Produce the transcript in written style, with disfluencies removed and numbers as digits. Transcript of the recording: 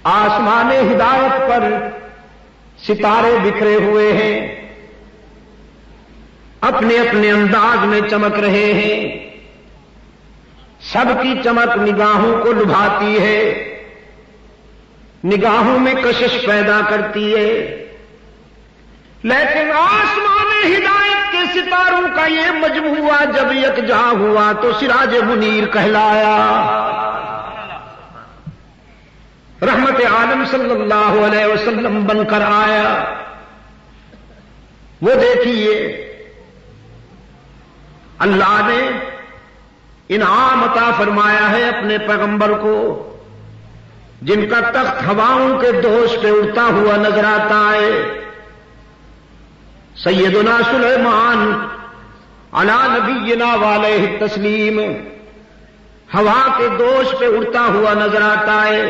آسمان ہدایت پر ستارے بکھرے ہوئے ہیں، اپنے اپنے انداز میں چمک رہے ہیں، سب کی چمک نگاہوں کو لبھاتی ہے، نگاہوں میں کشش پیدا کرتی ہے، لیکن آسمان ہدایت کے ستاروں کا یہ مجموعہ جب یکجا ہوا تو سراج منیر کہلایا۔ رحمت عالم صلی اللہ علیہ وسلم بن کر آیا۔ وہ دیکھیے اللہ نے انعام عطا فرمایا ہے اپنے پیغمبر کو، جن کا تخت ہواؤں کے دوش پہ اڑتا ہوا نظر آتا ہے۔ سیدنا سلیمان علی نبینا وعلیہ التسلیم ہوا کے دوش پہ اڑتا ہوا نظر آتا ہے۔